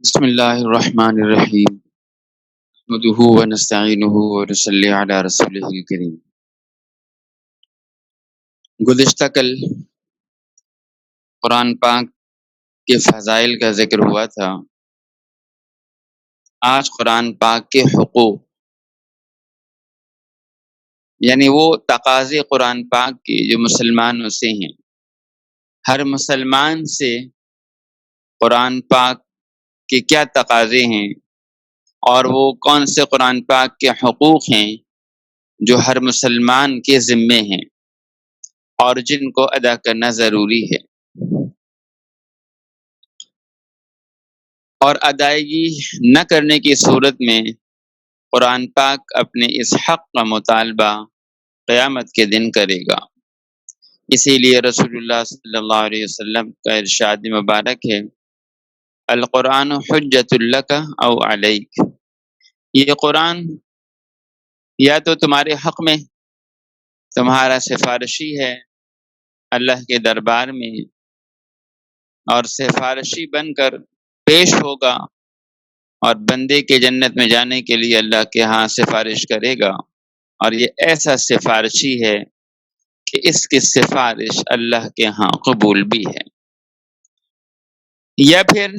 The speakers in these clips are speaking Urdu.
بسم اللہ الرحمن الرحیم نحمده ونستعینه ونصلی علی رسولہ الکریم۔ گزشتہ کل قرآن پاک کے فضائل کا ذکر ہوا تھا۔ آج قرآن پاک کے حقوق یعنی وہ تقاضے قرآن پاک کے جو مسلمانوں سے ہیں، ہر مسلمان سے قرآن پاک کے کیا تقاضے ہیں اور وہ کون سے قرآن پاک کے حقوق ہیں جو ہر مسلمان کے ذمے ہیں اور جن کو ادا کرنا ضروری ہے، اور ادائیگی نہ کرنے کی صورت میں قرآن پاک اپنے اس حق کا مطالبہ قیامت کے دن کرے گا۔ اسی لیے رسول اللہ صلی اللہ علیہ وسلم کا ارشاد مبارک ہے، القرآن حجت لک او علیک، یہ قرآن یا تو تمہارے حق میں تمہارا سفارشی ہے اللہ کے دربار میں، اور سفارشی بن کر پیش ہوگا اور بندے کے جنت میں جانے کے لیے اللہ کے ہاں سفارش کرے گا، اور یہ ایسا سفارشی ہے کہ اس کی سفارش اللہ کے ہاں قبول بھی ہے۔ یا پھر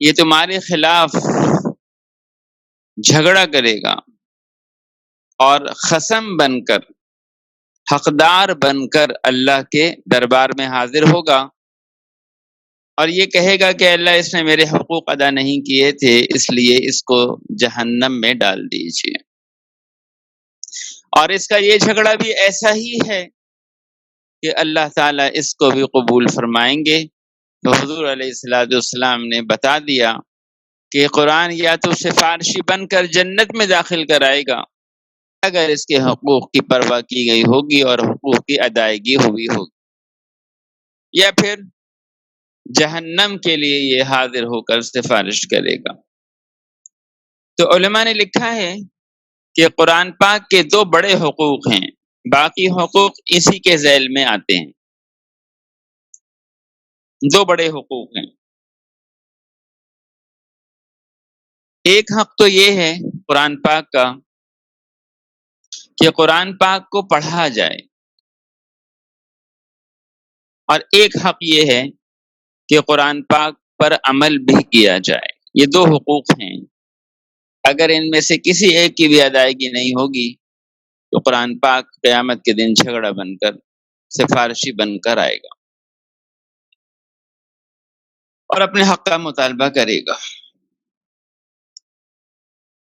یہ تمہارے خلاف جھگڑا کرے گا اور خصم بن کر، حقدار بن کر اللہ کے دربار میں حاضر ہوگا اور یہ کہے گا کہ اللہ اس نے میرے حقوق ادا نہیں کیے تھے، اس لیے اس کو جہنم میں ڈال دیجیے۔ اور اس کا یہ جھگڑا بھی ایسا ہی ہے کہ اللہ تعالیٰ اس کو بھی قبول فرمائیں گے۔ تو حضور علیہ السلام نے بتا دیا کہ قرآن یا تو سفارشی بن کر جنت میں داخل کرائے گا اگر اس کے حقوق کی پرواہ کی گئی ہوگی اور حقوق کی ادائیگی ہوئی ہوگی، یا پھر جہنم کے لیے یہ حاضر ہو کر سفارش کرے گا۔ تو علماء نے لکھا ہے کہ قرآن پاک کے دو بڑے حقوق ہیں، باقی حقوق اسی کے ذیل میں آتے ہیں۔ دو بڑے حقوق ہیں، ایک حق تو یہ ہے قرآن پاک کا کہ قرآن پاک کو پڑھا جائے، اور ایک حق یہ ہے کہ قرآن پاک پر عمل بھی کیا جائے۔ یہ دو حقوق ہیں، اگر ان میں سے کسی ایک کی بھی ادائیگی نہیں ہوگی تو قرآن پاک قیامت کے دن جھگڑا بن کر، سفارشی بن کر آئے گا اور اپنے حق کا مطالبہ کرے گا۔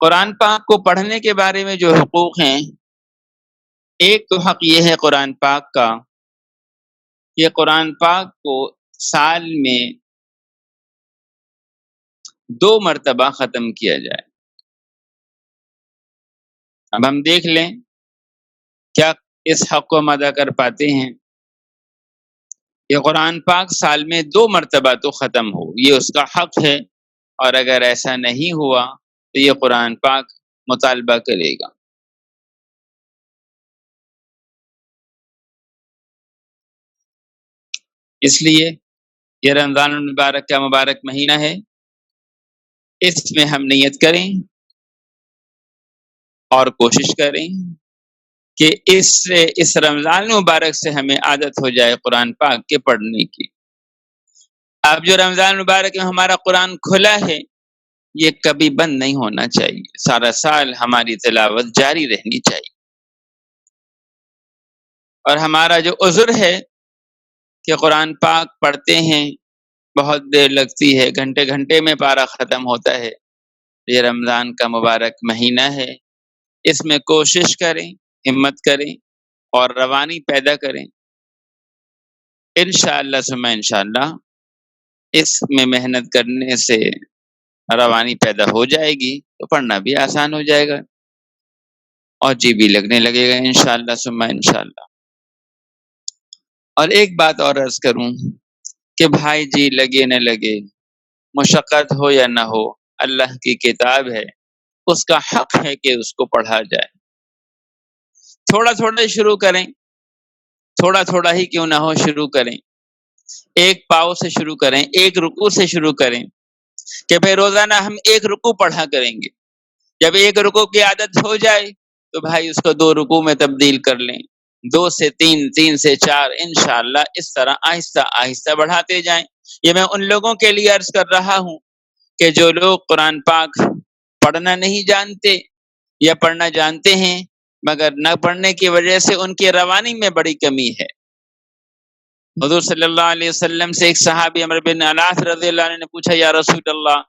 قرآن پاک کو پڑھنے کے بارے میں جو حقوق ہیں، ایک تو حق یہ ہے قرآن پاک کا کہ قرآن پاک کو سال میں 2 مرتبہ ختم کیا جائے۔ اب ہم دیکھ لیں کیا اس حق کو ہم ادا کر پاتے ہیں کہ قرآن پاک سال میں 2 مرتبہ تو ختم ہو، یہ اس کا حق ہے، اور اگر ایسا نہیں ہوا تو یہ قرآن پاک مطالبہ کرے گا۔ اس لیے یہ رمضان المبارک کا مبارک مہینہ ہے، اس میں ہم نیت کریں اور کوشش کریں کہ اس رمضان مبارک سے ہمیں عادت ہو جائے قرآن پاک کے پڑھنے کی۔ اب جو رمضان مبارک میں ہمارا قرآن کھلا ہے، یہ کبھی بند نہیں ہونا چاہیے، سارا سال ہماری تلاوت جاری رہنی چاہیے۔ اور ہمارا جو عذر ہے کہ قرآن پاک پڑھتے ہیں بہت دیر لگتی ہے، گھنٹے گھنٹے میں پارہ ختم ہوتا ہے، یہ رمضان کا مبارک مہینہ ہے، اس میں کوشش کریں، ہمت کریں اور روانی پیدا کریں۔ انشاءاللہ ثم انشاءاللہ اس میں محنت کرنے سے روانی پیدا ہو جائے گی تو پڑھنا بھی آسان ہو جائے گا اور جی بھی لگنے لگے گا انشاءاللہ ثم انشاءاللہ۔ اور ایک بات اور عرض کروں کہ بھائی جی لگے نہ لگے، مشقت ہو یا نہ ہو، اللہ کی کتاب ہے، اس کا حق ہے کہ اس کو پڑھا جائے۔ تھوڑا تھوڑا شروع کریں، تھوڑا تھوڑا ہی کیوں نہ ہو شروع کریں، ایک پاؤ سے شروع کریں، ایک رکوع سے شروع کریں، کہ بھائی روزانہ ہم 1 رکوع پڑھا کریں گے. جب 1 رکوع کی عادت ہو جائے تو بھائی اس کو 2 رکوع میں تبدیل کر لیں، 2 سے 3، 3 سے 4، انشاءاللہ اس طرح آہستہ آہستہ بڑھاتے جائیں. یہ میں ان لوگوں کے لیے عرض کر رہا ہوں کہ جو لوگ قرآن پاک پڑھنا نہیں جانتے یا پڑھنا جانتے ہیں مگر نہ پڑھنے کی وجہ سے ان کی روانی میں بڑی کمی ہے. حضور صلی اللہ علیہ وسلم سے ایک صحابی عمرو بن العاص رضی اللہ عنہ نے پوچھا، یا رسول اللہ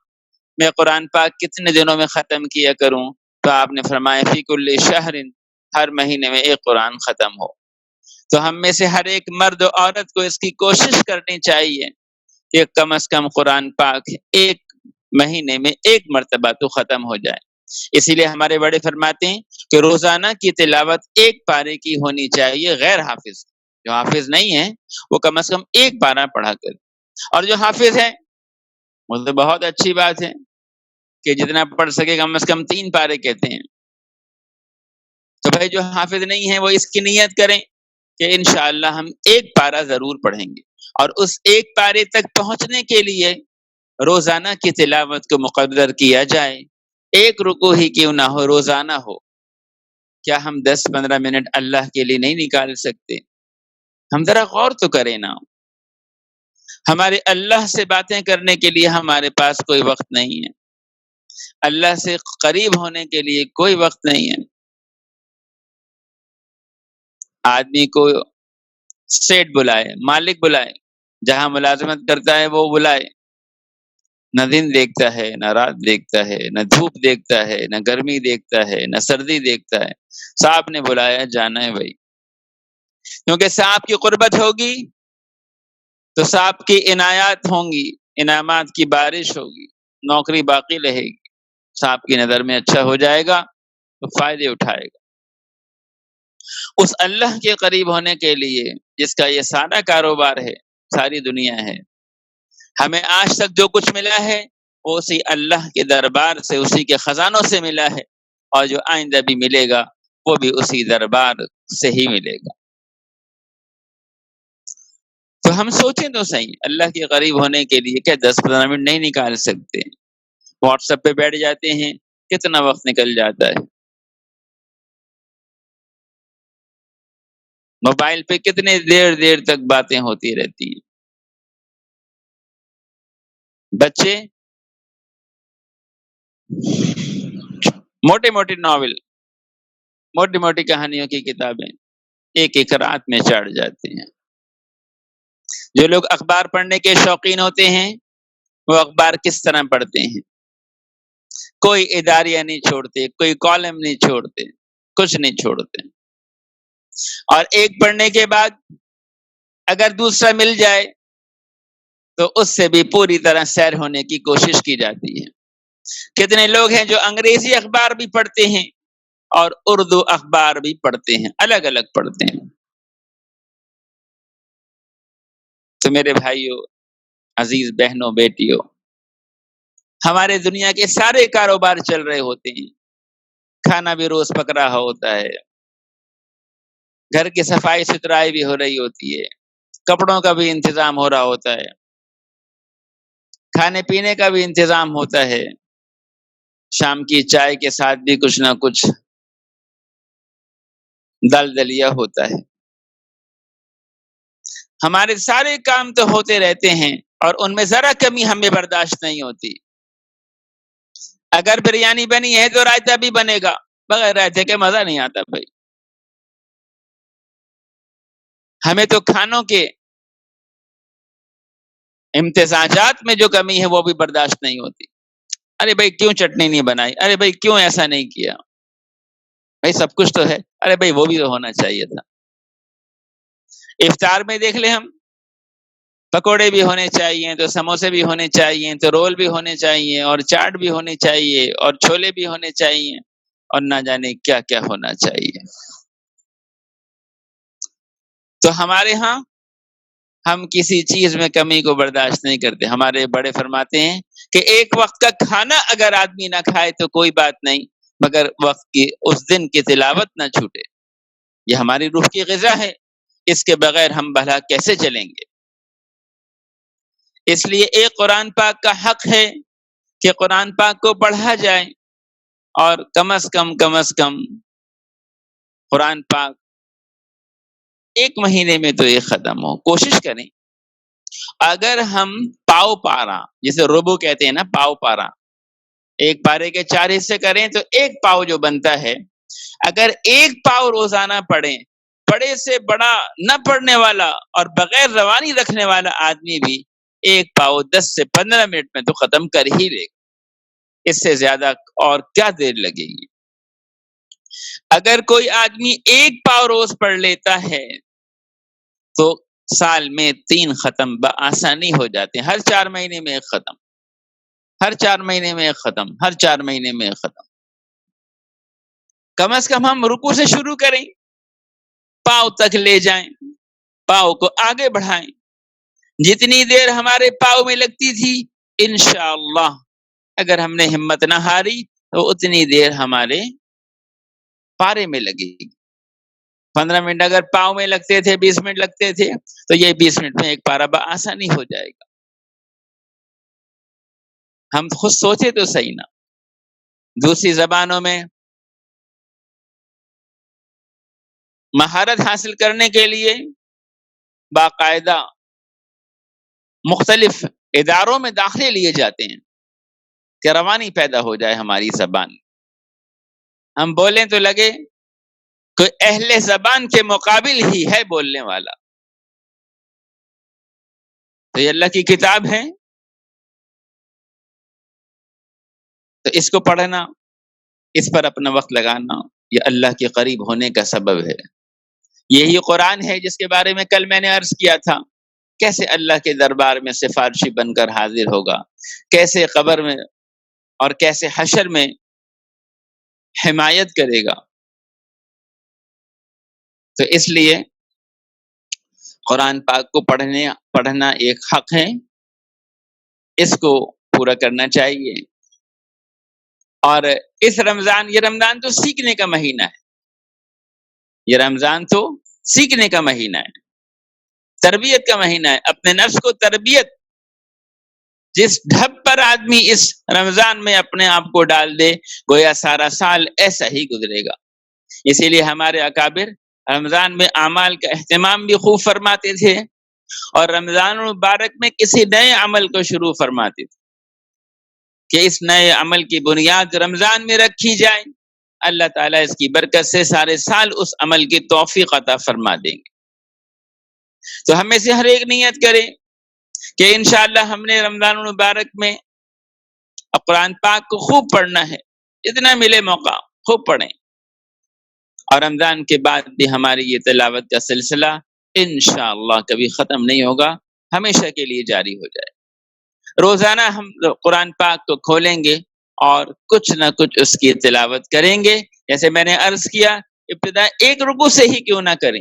میں قرآن پاک کتنے دنوں میں ختم کیا کروں؟ تو آپ نے فرمایا فی کل شہر، ہر مہینے میں 1 قرآن ختم ہو. تو ہم میں سے ہر ایک مرد و عورت کو اس کی کوشش کرنی چاہیے کہ کم از کم قرآن پاک 1 مہینے میں 1 مرتبہ تو ختم ہو جائے. اسی لیے ہمارے بڑے فرماتے ہیں کہ روزانہ کی تلاوت 1 پارے کی ہونی چاہیے. غیر حافظ، جو حافظ نہیں ہے وہ کم از کم 1 پارہ پڑھا کرے، اور جو حافظ ہے وہ تو بہت اچھی بات ہے کہ جتنا پڑھ سکے کم از کم 3 پارے کہتے ہیں. تو بھائی جو حافظ نہیں ہے وہ اس کی نیت کریں کہ انشاءاللہ ہم 1 پارہ ضرور پڑھیں گے، اور اس 1 پارے تک پہنچنے کے لیے روزانہ کی تلاوت کو مقرر کیا جائے. 1 رکوع ہی کیوں نہ ہو، روزانہ ہو. کیا ہم 10-15 منٹ اللہ کے لیے نہیں نکال سکتے؟ ہم ذرا غور تو کریں نا. ہمارے اللہ سے باتیں کرنے کے لیے ہمارے پاس کوئی وقت نہیں ہے، اللہ سے قریب ہونے کے لیے کوئی وقت نہیں ہے. آدمی کو سیٹ بلائے، مالک بلائے، جہاں ملازمت کرتا ہے وہ بلائے، نہ دن دیکھتا ہے، نہ رات دیکھتا ہے، نہ دھوپ دیکھتا ہے، نہ گرمی دیکھتا ہے، نہ سردی دیکھتا ہے. صاحب نے بلایا، جانا ہے بھائی. کیونکہ صاحب کی قربت ہوگی تو صاحب کی عنایات ہوں گی، انعامات کی بارش ہوگی، نوکری باقی رہے گی، صاحب کی نظر میں اچھا ہو جائے گا تو فائدے اٹھائے گا. اس اللہ کے قریب ہونے کے لیے جس کا یہ سارا کاروبار ہے، ساری دنیا ہے، ہمیں آج تک جو کچھ ملا ہے وہ اسی اللہ کے دربار سے، اسی کے خزانوں سے ملا ہے، اور جو آئندہ بھی ملے گا وہ بھی اسی دربار سے ہی ملے گا. تو ہم سوچیں تو صحیح، اللہ کے قریب ہونے کے لیے کیا 10-15 منٹ نہیں نکال سکتے؟ واٹس ایپ پہ بیٹھ جاتے ہیں، کتنا وقت نکل جاتا ہے. موبائل پہ کتنے دیر تک باتیں ہوتی رہتی ہیں. بچے موٹے موٹے ناول، موٹی موٹی کہانیوں کی کتابیں ایک رات میں چڑھ جاتے ہیں. جو لوگ اخبار پڑھنے کے شوقین ہوتے ہیں وہ اخبار کس طرح پڑھتے ہیں؟ کوئی اداریہ نہیں چھوڑتے، کوئی کالم نہیں چھوڑتے، کچھ نہیں چھوڑتے. اور ایک پڑھنے کے بعد اگر دوسرا مل جائے تو اس سے بھی پوری طرح سیر ہونے کی کوشش کی جاتی ہے. کتنے لوگ ہیں جو انگریزی اخبار بھی پڑھتے ہیں اور اردو اخبار بھی پڑھتے ہیں، الگ الگ پڑھتے ہیں. تو میرے بھائیوں، عزیز بہنوں، بیٹیوں، ہمارے دنیا کے سارے کاروبار چل رہے ہوتے ہیں. کھانا بھی روز پک رہا ہوتا ہے، گھر کی صفائی ستھرائی بھی ہو رہی ہوتی ہے، کپڑوں کا بھی انتظام ہو رہا ہوتا ہے، کھانے پینے کا بھی انتظام ہوتا ہے، شام کی چائے کے ساتھ بھی کچھ نہ کچھ دل دلیا ہوتا ہے. ہمارے سارے کام تو ہوتے رہتے ہیں اور ان میں ذرا کمی ہمیں برداشت نہیں ہوتی. اگر بریانی بنی ہے تو رائتہ بھی بنے گا، بغیر رائتے کے مزہ نہیں آتا بھائی. ہمیں تو کھانوں کے امتزاجات میں جو کمی ہے وہ بھی برداشت نہیں ہوتی. ارے بھائی کیوں چٹنی نہیں بنائی، ارے بھائی کیوں ایسا نہیں کیا، بھائی سب کچھ تو ہے، ارے بھائی وہ بھی تو ہونا چاہیے تھا. افطار میں دیکھ لیں ہم، پکوڑے بھی ہونے چاہیے، تو سموسے بھی ہونے چاہیے، تو رول بھی ہونے چاہیے، اور چاٹ بھی ہونے چاہیے، اور چھولے بھی ہونے چاہیے، اور نہ جانے کیا کیا ہونا چاہیے. تو ہمارے ہاں ہم کسی چیز میں کمی کو برداشت نہیں کرتے. ہمارے بڑے فرماتے ہیں کہ ایک وقت کا کھانا اگر آدمی نہ کھائے تو کوئی بات نہیں، مگر وقت کی اس دن کی تلاوت نہ چھوٹے. یہ ہماری روح کی غذا ہے، اس کے بغیر ہم بھلا کیسے چلیں گے؟ اس لیے ایک قرآن پاک کا حق ہے کہ قرآن پاک کو پڑھا جائے اور کم از کم قرآن پاک ایک مہینے میں تو یہ ختم ہو. کوشش کریں. اگر ہم پاؤ پارا، جسے ربو کہتے ہیں نا، پاؤ پارا، ایک پارے کے 4 حصے کریں تو ایک پاؤ جو بنتا ہے، اگر ایک پاؤ روزانہ پڑھیں، بڑے سے بڑا نہ پڑھنے والا اور بغیر روانی رکھنے والا آدمی بھی ایک پاؤ 10 سے 15 منٹ میں تو ختم کر ہی لے گا. اس سے زیادہ اور کیا دیر لگے گی؟ اگر کوئی آدمی ایک پاؤ روز پڑھ لیتا ہے تو سال میں 3 ختم بآسانی ہو جاتے ہیں. ہر 4 مہینے میں ایک ختم، ہر 4 مہینے میں ایک ختم، ہر 4 مہینے میں ایک ختم. کم از کم ہم رکوع سے شروع کریں، پاؤ تک لے جائیں، پاؤ کو آگے بڑھائیں. جتنی دیر ہمارے پاؤ میں لگتی تھی، انشاءاللہ اگر ہم نے ہمت نہ ہاری تو اتنی دیر ہمارے پارے میں لگے گی. 15 منٹ اگر پاؤں میں لگتے تھے، 20 منٹ لگتے تھے، تو یہ 20 منٹ میں ایک پارا بآسانی ہو جائے گا. ہم خود سوچے تو صحیح نا. دوسری زبانوں میں مہارت حاصل کرنے کے لیے باقاعدہ مختلف اداروں میں داخلے لیے جاتے ہیں کہ روانی پیدا ہو جائے ہماری زبان. ہم بولیں تو لگے کوئی اہل زبان کے مقابل ہی ہے بولنے والا. تو یہ اللہ کی کتاب ہے، تو اس کو پڑھنا، اس پر اپنا وقت لگانا، یہ اللہ کے قریب ہونے کا سبب ہے. یہی قرآن ہے جس کے بارے میں کل میں نے عرض کیا تھا، کیسے اللہ کے دربار میں سفارشی بن کر حاضر ہوگا، کیسے قبر میں اور کیسے حشر میں حمایت کرے گا. تو اس لیے قرآن پاک کو پڑھنا ایک حق ہے، اس کو پورا کرنا چاہیے. اور اس رمضان، یہ رمضان تو سیکھنے کا مہینہ ہے، یہ رمضان تو سیکھنے کا مہینہ ہے، تربیت کا مہینہ ہے. اپنے نفس کو تربیت، جس ڈھب پر آدمی اس رمضان میں اپنے آپ کو ڈال دے، گویا سارا سال ایسا ہی گزرے گا. اسی لیے ہمارے اکابر رمضان میں اعمال کا اہتمام بھی خوب فرماتے تھے، اور رمضان المبارک میں کسی نئے عمل کو شروع فرماتے تھے کہ اس نئے عمل کی بنیاد رمضان میں رکھی جائے، اللہ تعالیٰ اس کی برکت سے سارے سال اس عمل کی توفیق عطا فرما دیں گے. تو ہمیں سے ہر ایک نیت کرے کہ انشاءاللہ ہم نے رمضان المبارک میں قرآن پاک کو خوب پڑھنا ہے، جتنا ملے موقع خوب پڑھیں، اور رمضان کے بعد بھی ہماری یہ تلاوت کا سلسلہ انشاءاللہ کبھی ختم نہیں ہوگا، ہمیشہ کے لیے جاری ہو جائے. روزانہ ہم قرآن پاک کو کھولیں گے اور کچھ نہ کچھ اس کی تلاوت کریں گے. جیسے میں نے عرض کیا، ابتدا ایک رکوع سے ہی کیوں نہ کریں،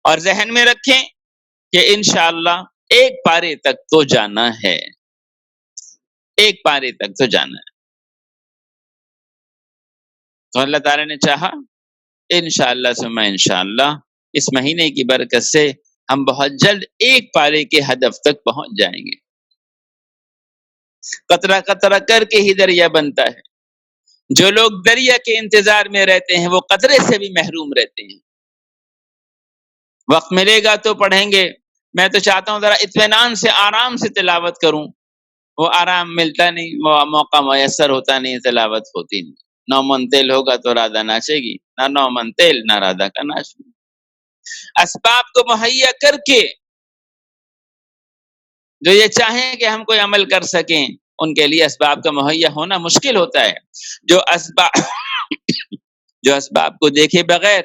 اور ذہن میں رکھیں کہ انشاءاللہ ایک پارے تک تو جانا ہے، ایک پارے تک تو جانا ہے. تو اللہ تعالیٰ نے چاہا انشاءاللہ ثم انشاءاللہ اس مہینے کی برکت سے ہم بہت جلد ایک پارے کے ہدف تک پہنچ جائیں گے. قطرہ قطرہ کر کے ہی دریا بنتا ہے. جو لوگ دریا کے انتظار میں رہتے ہیں وہ قطرے سے بھی محروم رہتے ہیں. وقت ملے گا تو پڑھیں گے. میں تو چاہتا ہوں ذرا اطمینان سے آرام سے تلاوت کروں، وہ آرام ملتا نہیں، وہ موقع میسر ہوتا نہیں، تلاوت ہوتی نہیں. 9 من تیل ہوگا تو رادھا ناچے گی، نہ 9 من تیل نہ رادھا کا ناچ. اسباب کو مہیا کر کے جو یہ چاہیں کہ ہم کوئی عمل کر سکیں، ان کے لیے اسباب کا مہیا ہونا مشکل ہوتا ہے. جو اسباب کو دیکھے بغیر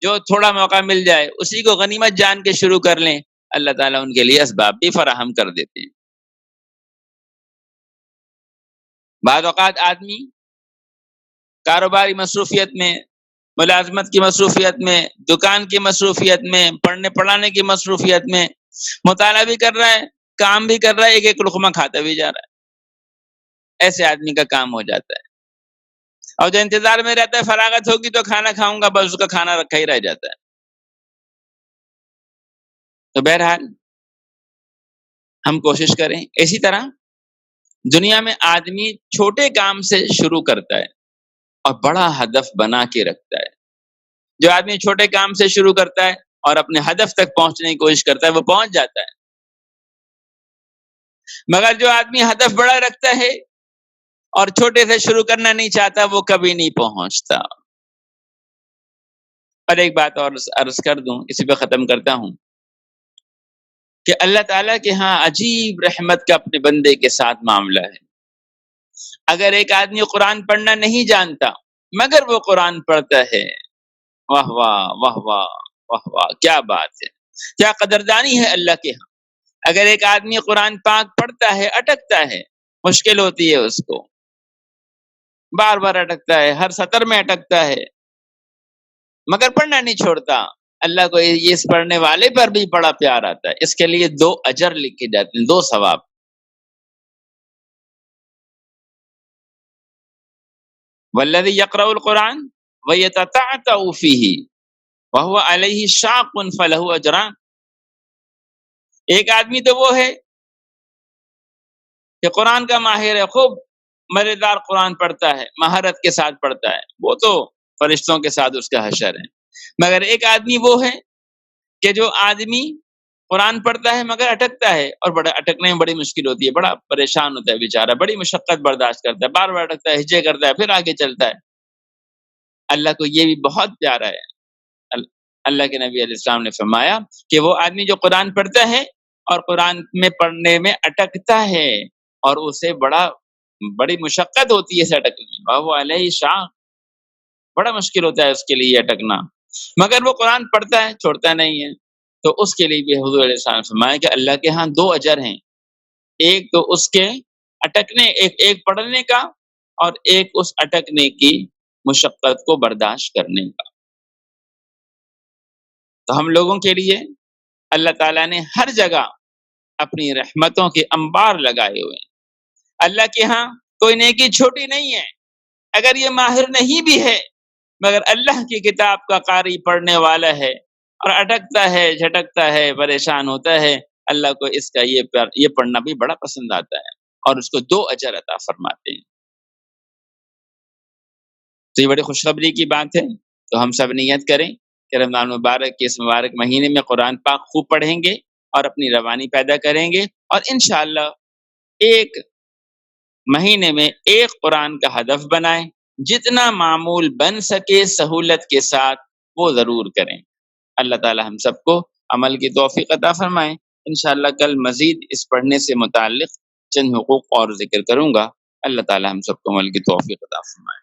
جو تھوڑا موقع مل جائے اسی کو غنیمت جان کے شروع کر لیں، اللہ تعالیٰ ان کے لیے اسباب بھی فراہم کر دیتے ہیں. بعض اوقات آدمی کاروباری مصروفیت میں، ملازمت کی مصروفیت میں، دکان کی مصروفیت میں، پڑھنے پڑھانے کی مصروفیت میں مطالعہ بھی کر رہا ہے، کام بھی کر رہا ہے، ایک ایک لقمہ کھاتا بھی جا رہا ہے. ایسے آدمی کا کام ہو جاتا ہے. اور جو انتظار میں رہتا ہے فراغت ہوگی تو کھانا کھاؤں گا، بس اس کا کھانا رکھا ہی رہ جاتا ہے. تو بہرحال ہم کوشش کریں. اسی طرح دنیا میں آدمی چھوٹے کام سے شروع کرتا ہے اور بڑا ہدف بنا کے رکھتا ہے۔ جو آدمی چھوٹے کام سے شروع کرتا ہے اور اپنے ہدف تک پہنچنے کی کوشش کرتا ہے وہ پہنچ جاتا ہے، مگر جو آدمی ہدف بڑا رکھتا ہے اور چھوٹے سے شروع کرنا نہیں چاہتا وہ کبھی نہیں پہنچتا۔ اور ایک بات اور عرض کر دوں، اسی پہ ختم کرتا ہوں کہ اللہ تعالیٰ کے ہاں عجیب رحمت کا اپنے بندے کے ساتھ معاملہ ہے۔ اگر ایک آدمی قرآن پڑھنا نہیں جانتا مگر وہ قرآن پڑھتا ہے، واہ واہ واہ واہ واہ واہ، کیا بات ہے، کیا قدردانی ہے اللہ کے ہاں۔ اگر ایک آدمی قرآن پاک پڑھتا ہے، اٹکتا ہے، مشکل ہوتی ہے اس کو، بار بار اٹکتا ہے، ہر سطر میں اٹکتا ہے، مگر پڑھنا نہیں چھوڑتا، اللہ کو یہ اس پڑھنے والے پر بھی بڑا پیار آتا ہے۔ اس کے لیے 2 اجر لکھے جاتے ہیں، 2 ثواب۔ والذی یقرأ القرآن ویتتعتع فیہ وہو علیہ شاق فلہ اجران۔ ایک آدمی تو وہ ہے کہ قرآن کا ماہر ہے، خوب مزیدار قرآن پڑھتا ہے، مہارت کے ساتھ پڑھتا ہے، وہ تو فرشتوں کے ساتھ اس کا حشر ہے۔ مگر ایک آدمی وہ ہے کہ جو آدمی قرآن پڑھتا ہے مگر اٹکتا ہے، اور بڑا اٹکنے میں بڑی مشکل ہوتی ہے، بڑا پریشان ہوتا ہے بیچارہ، بڑی مشقت برداشت کرتا ہے، بار بار اٹکتا ہے، ہجے کرتا ہے، پھر آگے چلتا ہے۔ اللہ کو یہ بھی بہت پیارا ہے۔ اللہ کے نبی علیہ السلام نے فرمایا کہ وہ آدمی جو قرآن پڑھتا ہے اور قرآن میں پڑھنے میں اٹکتا ہے اور اسے بڑی مشقت ہوتی ہے اسے اٹکنے میں، وہ علیہ شاہ، بڑا مشکل ہوتا ہے اس کے لیے اٹکنا، مگر وہ قرآن پڑھتا ہے، چھوڑتا نہیں ہے، تو اس کے لیے بھی حضور علیہ السلام نے فرمایا کہ اللہ کے ہاں 2 اجر ہیں، ایک تو اس کے اٹکنے، ایک پڑھنے کا، اور ایک اس اٹکنے کی مشقت کو برداشت کرنے کا۔ تو ہم لوگوں کے لیے اللہ تعالیٰ نے ہر جگہ اپنی رحمتوں کے انبار لگائے ہوئے ہیں۔ اللہ کے ہاں کوئی نیکی چھوٹی نہیں ہے، اگر یہ ماہر نہیں بھی ہے مگر اللہ کی کتاب کا قاری پڑھنے والا ہے اور اٹکتا ہے، جھٹکتا ہے، پریشان ہوتا ہے، اللہ کو اس کا یہ پڑھنا بھی بڑا پسند آتا ہے اور اس کو 2 اجر عطا فرماتے ہیں۔ تو یہ بڑی خوشخبری کی بات ہے، تو ہم سب نیت کریں کہ رمضان مبارک کے اس مبارک مہینے میں قرآن پاک خوب پڑھیں گے اور اپنی روانی پیدا کریں گے، اور انشاءاللہ ایک مہینے میں ایک قرآن کا ہدف بنائیں، جتنا معمول بن سکے سہولت کے ساتھ وہ ضرور کریں۔ اللہ تعالی ہم سب کو عمل کی توفیق عطا فرمائیں۔ انشاءاللہ کل مزید اس پڑھنے سے متعلق چند حقوق اور ذکر کروں گا۔ اللہ تعالی ہم سب کو عمل کی توفیق عطا فرمائے۔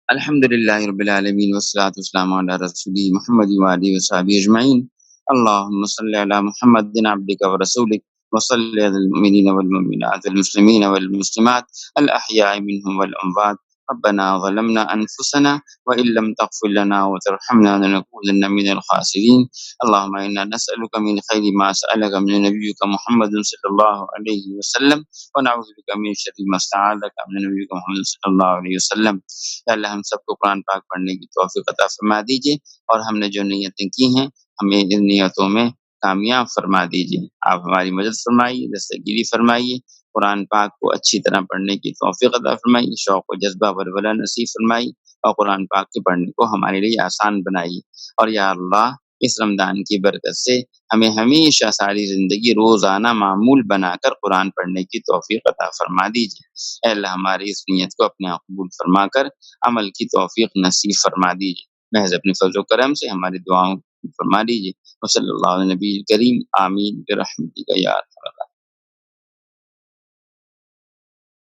الحمدللہ رب العالمین والصلاة والسلام علی رسول محمد وآلہ وصحبہ اجمعین۔ اللہم صلی علی محمد عبدک ورسولک وصلی علی المؤمنین والمؤمنات والمسلمین والمسلمات الاحیاء منهم والاموات۔ ربنا ظلمنا انفسنا وان لم تغفر لنا وترحمنا لنكونن من الخاسرین۔ اللهم انا نسألك من خیر ما سألك من نبیک محمد صلی اللہ علیہ وسلم ونعوذ بك من شر ما استعاذك من نبیک محمد صلی اللہ علیہ وسلم۔ یا اللہ ہم سب کو قرآن پاک پڑھنے کی توفیق عطا فرما دیجیے، اور ہم نے جو نیتیں کی ہیں ہمیں ان نیتوں میں کامیاب فرما دیجیے۔ آپ ہماری مدد فرمائیے، دستگیری فرمائیے، قرآن پاک کو اچھی طرح پڑھنے کی توفیق عطا فرمائیے، شوق و جذبہ ولولہ نصیب فرمائیے، اور قرآن پاک کے پڑھنے کو ہمارے لیے آسان بنائیے۔ اور یا اللہ اس رمضان کی برکت سے ہمیں ہمیشہ ساری زندگی روزانہ معمول بنا کر قرآن پڑھنے کی توفیق عطا فرما دیجیے۔ اے اللہ ہماری اس نیت کو اپنے قبول فرما کر عمل کی توفیق نصیب فرما دیجیے۔ محض اپنے فضل و کرم سے ہماری دعاؤں فرما دیجیے۔ وصلی اللہ علیہ نبی کریم، آمین برحمتک یا ارحم الراحمین۔